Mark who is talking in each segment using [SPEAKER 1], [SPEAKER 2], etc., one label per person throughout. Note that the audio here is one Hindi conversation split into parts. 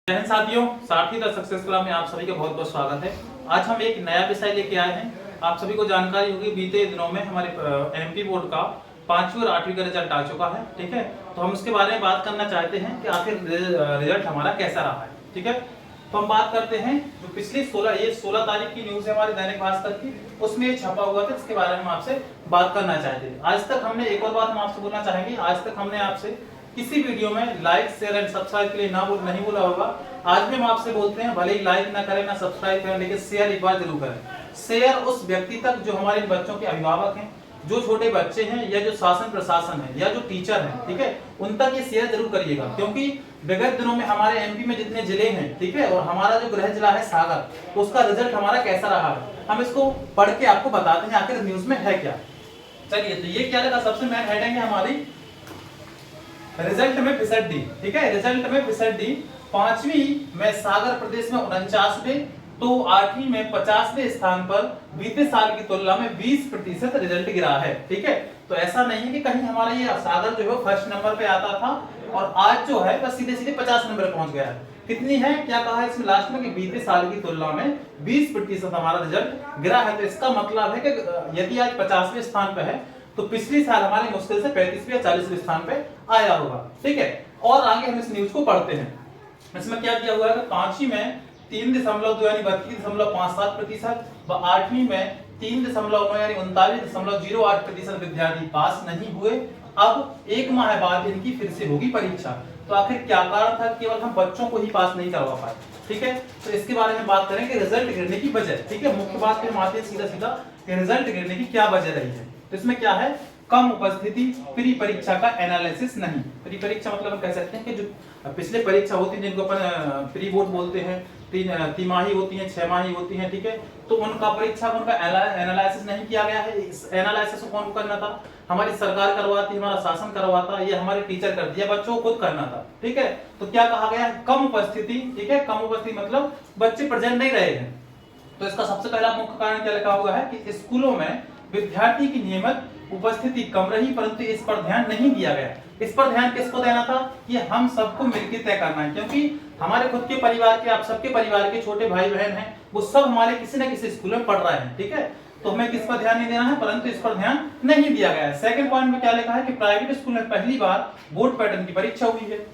[SPEAKER 1] जय हिंद साथियों, सारथी द सक्सेस क्लब में आप सभी का बहुत बहुत स्वागत है। आज हम एक नया विषय लेके आए हैं। आप सभी को जानकारी होगी, बीते दिनों में हमारे एमपी बोर्ड का 5वीं और 8वीं का रिजल्ट आ चुका है। ठीक है, तो हम उसके बारे में बात करना चाहते हैं कि आखिर रिजल्ट हमारा कैसा रहा है। ठीक है, तो हम बात करते हैं जो पिछली 16 तारीख की न्यूज है हमारी दैनिक भास्कर की, उसमें ये छपा हुआ था, इसके बारे में हम आपसे बात करना चाहते हैं। आज तक हमने एक और बात हम आपसे बोलना चाहेंगे, आज तक हमने आपसे किसी वीडियो में लाइक शेयर एंड सब्सक्राइब के लिए नहीं बोला होगा। आज भी हम आपसे बोलते हैं, भले ही लाइक ना करें ना सब्सक्राइब करें, लेकिन शेयर एक बार जरूर करें। शेयर उस व्यक्ति तक जो हमारे बच्चों के अभिभावक हैं, जो छोटे बच्चे हैं, या जो शासन प्रशासन है, या जो टीचर हैं, ठीक है, उन तक ये शेयर जरूर करिएगा। क्योंकि विगत दिनों में हमारे एमपी में जितने जिले हैं, ठीक है, और हमारा जो गृह जिला है सागर, तो उसका रिजल्ट हमारा कैसा रहा है, हम इसको पढ़ के आपको बताते हैं आखिर न्यूज में है क्या। चलिए, तो ये क्या लगा, सबसे मेन हेडिंग है हमारी रिजल्ट में फिसड्डी। ठीक है, रिजल्ट में फिसड्डी। 5वीं में सागर प्रदेश में 49वें, तो 8वीं में 50वें स्थान पर बीते साल की तुलना में 20% रिजल्ट गिरा है। ठीक है, तो ऐसा नहीं है कि कहीं हमारा ये सागर जो है फर्स्ट नंबर पे आता था और आज जो है बस सीधे सीधे 50 नंबर पहुंच गया है। कितनी है, क्या कहा है इसमें लास्ट में कि बीते साल की तुलना में 20% हमारा रिजल्ट गिरा है। तो इसका मतलब है कि यदि आज 50वें स्थान पे है तो पिछले साल हमारे मुश्किल से 35वें या 40वें स्थान पे आया होगा। ठीक है, और आगे हम इस न्यूज को पढ़ते हैं। इसमें क्या दिया हुआ है कि 5वीं में 3.2 यानी 32.57%, व 8वीं में 3.9 यानी 39.08% विद्यार्थी पास नहीं हुए। अब एक माह बाद इनकी फिर से होगी परीक्षा। तो आखिर क्या कारण था, केवल हम बच्चों को ही पास नहीं करवा पाए। ठीक है, तो इसके बारे में बात करेंगे, रिजल्ट गिरने की वजह। ठीक है, मुख्य बात पे हम आते हैं सीधा सीधा कि रिजल्ट गिरने की क्या वजह रही है। तो इसमें क्या है, कम उपस्थिति, प्री परीक्षा का एनालिसिस नहीं। प्री परीक्षा मतलब हम कह सकते हैं कि जो पिछले परीक्षा होती है जिनको अपन प्री बोर्ड बोलते हैं, तिमाही होती है, 6 माही होती है। ठीक है, तो उनका परीक्षा उनका एनालिसिस नहीं किया गया है। इस एनालिसिस को कौन करना था, हमारी सरकार करवाती, हमारा शासन करवाता, ये हमारे टीचर कर दिया, बच्चों को खुद करना था। ठीक है, तो क्या कहा गया है, कम उपस्थिति। ठीक है, कम उपस्थिति मतलब बच्चे प्रेजेंट नहीं रहे हैं। तो इसका सबसे पहला मुख्य कारण क्या लिखा हुआ है कि स्कूलों में विद्यार्थी की नियमित उपस्थिति कम रही, परंतु इस पर ध्यान नहीं दिया गया। इस पर ध्यान किसको देना था, ये हम सबको मिलकर तय करना है। क्योंकि हमारे खुद के परिवार के, आप सबके परिवार के छोटे भाई बहन हैं, वो सब हमारे किसी न किसी स्कूल में पढ़ रहे हैं। ठीक है, तो हमें किस पर ध्यान नहीं देना है, परंतु इस पर ध्यान नहीं दिया गया है। सेकंड पॉइंट में क्या लिखा है कि प्राइवेट स्कूल में पहली बार बोर्ड पैटर्न की परीक्षा हुई है।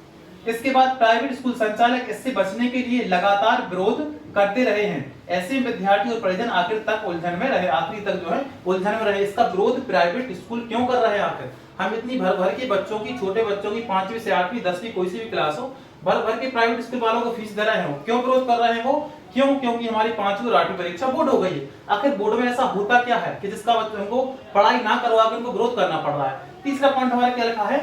[SPEAKER 1] इसके बाद प्राइवेट स्कूल संचालक इससे बचने के लिए लगातार विरोध करते रहे हैं। ऐसे विद्यार्थी और परिजन आखिर तक उलझन में रहे, आखिरी तक जो है उलझन में रहे। इसका विरोध प्राइवेट स्कूल क्यों कर रहे हैं, आखिर हम इतनी भर भर के बच्चों की, छोटे बच्चों की 5वीं से 8वीं 10वीं कोई सी भी क्लास हो, भर भर के प्राइवेट स्कूल वालों को फीस दे रहे हैं, क्यों विरोध कर रहे हैं वो, क्यों, क्योंकि हमारी 5वीं और 8वीं परीक्षा बोर्ड हो गई है। आखिर बोर्ड में ऐसा होता क्या है कि जिसका बच्चों को पढ़ाई ना करवा के उनको विरोध करना पड़ रहा है। तीसरा पॉइंट हमारा क्या लिखा है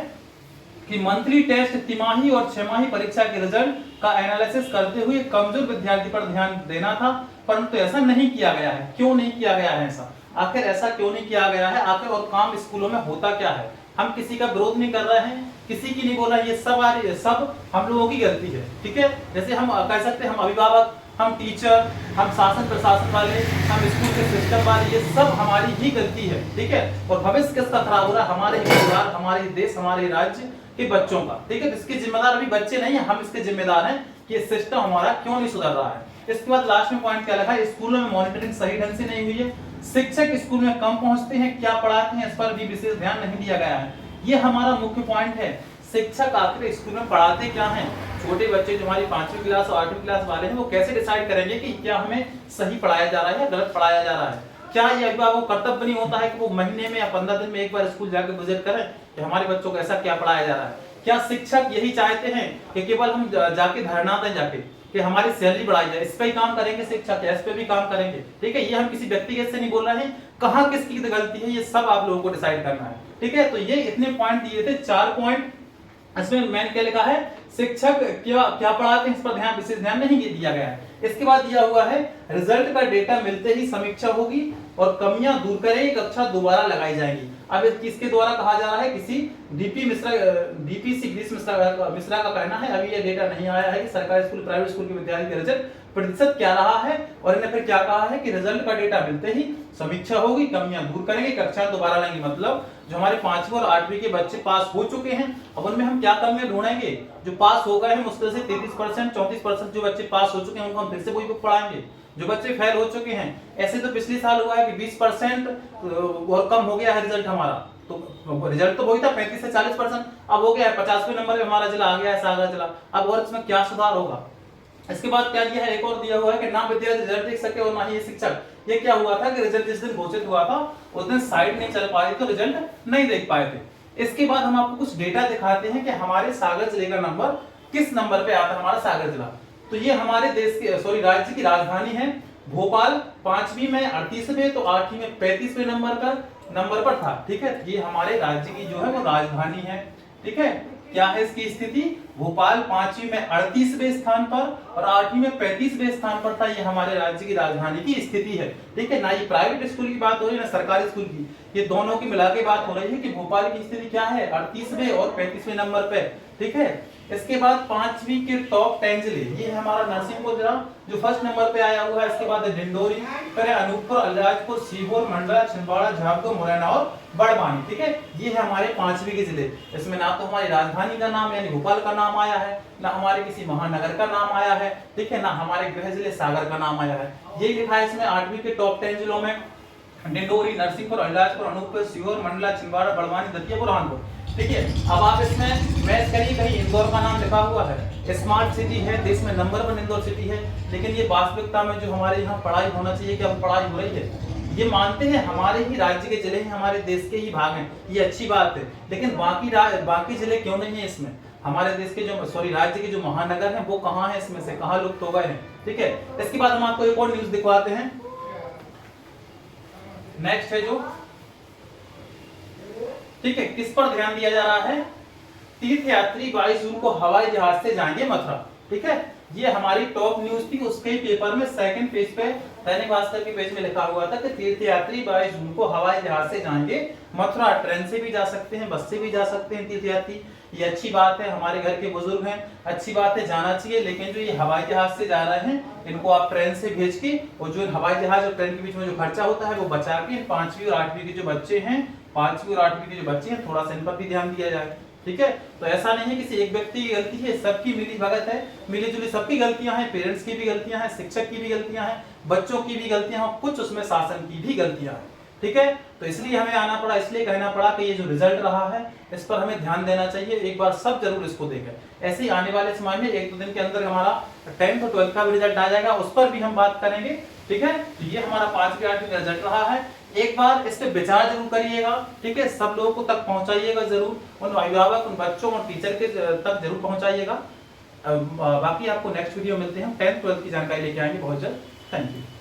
[SPEAKER 1] कि मंथली टेस्ट, तिमाही और 6 माही परीक्षा के रिजल्ट का एनालिसिस करते हुए कमजोर विद्यार्थी पर ध्यान देना था, परंतु ऐसा नहीं किया गया है। क्यों नहीं किया गया है ऐसा, आखिर ऐसा क्यों नहीं किया गया है, आखिर और काम स्कूलों में होता क्या है। हम किसी का विरोध नहीं कर रहे हैं, किसी की नहीं बोल रहे हैं, ये सब हम लोगों की गलती है। ठीक है, जैसे हम कह सकते हैं हम अभिभावक, हम टीचर, हम शासन प्रशासन वाले, हम स्कूल के सिस्टम वाले, ये सब हमारी ही गलती है। ठीक है, और भविष्य किसका खराब हो रहा है, हमारे परिवार, हमारे देश, हमारे राज्य के बच्चों का। ठीक है, इसके जिम्मेदार अभी बच्चे नहीं है, हम इसके जिम्मेदार हैं कि ये सिस्टम हमारा क्यों नहीं सुधर रहा है। इसके बाद लास्ट में पॉइंट क्या लिखा है, स्कूलों में मॉनिटरिंग सही ढंग से नहीं हुई है, शिक्षक स्कूल में कम पहुंचते हैं, क्या पढ़ाते हैं इस पर भी विशेष ध्यान नहीं दिया गया है। ये हमारा मुख्य पॉइंट है। शिक्षक आखिर स्कूल में पढ़ाते क्या हैं, छोटे बच्चे जो हमारी 5वीं क्लास और 8वीं क्लास वाले हैं, वो कैसे डिसाइड करेंगे कि क्या हमें सही पढ़ाया जा रहा है या गलत पढ़ाया जा रहा है। क्या ये अभिभावक को कर्तव्य नहीं होता है कि वो महीने में या 15 दिन में एक बार स्कूल जाकर विजिट करें कि हमारे बच्चों को ऐसा क्या पढ़ाया जा रहा है। क्या शिक्षक यही चाहते हैं कि केवल हम जाके धरना दें जाके कि हमारी सैलरी बढ़ाई जाए, इस पे ही काम करेंगे शिक्षक, इस पे भी काम करेंगे। ठीक है, ये हम किसी व्यक्तिगत से नहीं बोल रहे हैं, कहाँ किसकी गलती है ये सब आप लोगों को डिसाइड करना है। ठीक है, तो ये इतने पॉइंट दिए थे, 4 पॉइंट। इसमें मैंने क्या लिखा है, शिक्षक क्या पढ़ाते हैं इस पर विशेष ध्यान नहीं दिया गया है। इसके बाद दिया हुआ है रिजल्ट का डेटा मिलते ही समीक्षा होगी और कमियां दूर करें, कक्षा दोबारा लगाई जाएंगी। अब किसके द्वारा कहा जा रहा है, किसी डीपीसी ग्रीस मिश्रा का कहना है। अभी ये डेटा नहीं आया है कि सरकारी स्कूल प्राइवेट स्कूल के विद्यार्थी के रिजल्ट प्रतिशत क्या रहा है, और इन्हें फिर क्या कहा है कि रिजल्ट का डेटा मिलते ही समीक्षा होगी, कमियां दूर करेंगे, कक्षा दोबारा लेंगे। मतलब जो हमारे 5वीं और 8वीं के बच्चे पास हो चुके हैं, अब उनमें हम क्या कमियां ढूंढेंगे। जो पास हो गए हैं मुश्किल से 33%, 34% जो बच्चे पास हो चुके हैं उनको हम फिर से वही बुक पढ़ाएंगे। जो बच्चे फेल हो चुके हैं, ऐसे तो पिछले साल हुआ है कि 20% और कम हो गया है रिजल्ट हमारा, तो रिजल्ट तो वही था 35 से 40%, अब हो गया है 50वें नंबर पे हमारा जिला आ गया है सागर जिला। अब और इसमें क्या सुधार होगा। इसके बाद क्या दिया है, एक और दिया हुआ है कि ना विद्यार्थी रिजल्ट देख सके और ना ही शिक्षक। ये क्या हुआ था कि रिजल्ट जिस दिन घोषित हुआ था उस दिन साइट नहीं चल पाई तो रिजल्ट नहीं देख पाए थे। इसके बाद हम आपको कुछ डेटा दिखाते हैं कि हमारे सागर जिले का नंबर किस नंबर पे आता है हमारा सागर जिला। तो ये हमारे देश की राज्य की राजधानी है भोपाल, 5वीं में 38वें तो 8वीं में 35वें नंबर पर था। ठीक है, ये हमारे राज्य की जो है वो राजधानी है। ठीक है, क्या है इसकी स्थिति, भोपाल 5वीं में 38वें स्थान पर और 8वीं में 35वें स्थान पर था। ये हमारे राज्य की राजधानी की स्थिति है। ठीक है, ना ये प्राइवेट स्कूल की बात हो रही है ना सरकारी स्कूल की, ये दोनों की मिला के बात हो रही है कि भोपाल की स्थिति क्या है 38वें और 35वें नंबर पे। ठीक है, इसके बाद 5वीं के टॉप 10 जिले, ये हमारा नरसिंहपुर जिला जो फर्स्ट नंबर पे आया हुआ है। इसके बाद डिंडोरी, फिर अनूपपुर, अलीराजपुर, सीहोर, मंडला, छिंदवाड़ा, झाबुआ, मुरैना और बड़वानी। ठीक है, ये है हमारे 5वीं के जिले। इसमें ना तो हमारी राजधानी का नाम यानी भोपाल का नाम आया है, ना हमारे किसी महानगर का नाम आया है। ठीक है, ना हमारे गृह जिले सागर का नाम आया है। यही लिखा है इसमें 8वीं के टॉप 10 जिलों में डिंडोरी, नरसिंहपुर, अलीराजपुर, अनूपपुर, सीहोर, मंडला, छिंदवाड़ा, बड़वानी, दतिया, बुरहानपुर। ठीक है, अब आप इसमें मैच करिए, कहीं इंदौर का नाम लिखा हुआ है, स्मार्ट सिटी है, देश में नंबर 1 इंदौर सिटी है, लेकिन ये वास्तविकता में जो हमारे यहाँ पढ़ाई होना चाहिए क्या वो पढ़ाई हो रही है। ये मानते हैं हमारे ही राज्य के जिले हैं, हमारे देश के ही भाग हैं, ये अच्छी बात है, लेकिन बाकी जिले क्यों नहीं है इसमें। हमारे देश के जो राज्य के जो महानगर हैं वो कहाँ है, इसमें से कहाँ लुप्त हो गए हैं। ठीक है, इसके बाद हम आपको एक और न्यूज दिखवाते हैं। नेक्स्ट है जो, ठीक है, किस पर ध्यान दिया जा रहा है, तीर्थयात्री 22 जून को हवाई जहाज से जाएंगे मथुरा। ठीक है, ये हमारी टॉप न्यूज थी, उसके पेपर में सेकंड पेज पे दैनिक भास्कर के पेज में लिखा हुआ था कि तीर्थयात्री 22 जून को हवाई जहाज से जाएंगे मथुरा। ट्रेन से भी जा सकते हैं, बस से भी जा सकते हैं तीर्थयात्री। ये अच्छी बात है, हमारे घर के बुजुर्ग हैं, अच्छी बात है, जाना चाहिए। लेकिन जो ये हवाई जहाज से जा रहे हैं इनको आप ट्रेन से भेज के, और जो हवाई जहाज और ट्रेन के बीच में जो खर्चा होता है वो बचा के 5वीं और 8वीं के जो बच्चे हैं, 5वीं और 8वीं के जो बच्चे हैं, थोड़ा सा इन पर भी ध्यान दिया जाए। ठीक है, तो ऐसा नहीं है किसी एक व्यक्ति की गलती है, सबकी मिली भगत है, मिली जुली सबकी गलतियां हैं, पेरेंट्स की भी गलतियां हैं, शिक्षक की भी गलतियां हैं, बच्चों की भी गलतियां हैं, कुछ उसमें शासन की भी गलतियां हैं। ठीक है, तो इसलिए हमें आना पड़ा, इसलिए कहना पड़ा कि ये जो रिजल्ट रहा है इस पर हमें ध्यान देना चाहिए, एक बार सब जरूर इसको देखें। ऐसे ही आने वाले समय में 1-2 दिन के अंदर हमारा 10th और 12th का भी रिजल्ट आ जाएगा, उस पर भी हम बात करेंगे। ठीक है, तो ये हमारा 5वीं 8वीं का रिजल्ट रहा है, एक बार इस पे विचार जरूर करिएगा। ठीक है, सब लोगों को तक पहुंचाइएगा जरूर, उन अभिभावक, उन बच्चों और टीचर के तक जरूर पहुंचाइएगा। बाकी आपको नेक्स्ट वीडियो मिलते हैं, 10th 12th की जानकारी लेके आएंगे बहुत जल्द। Thank you.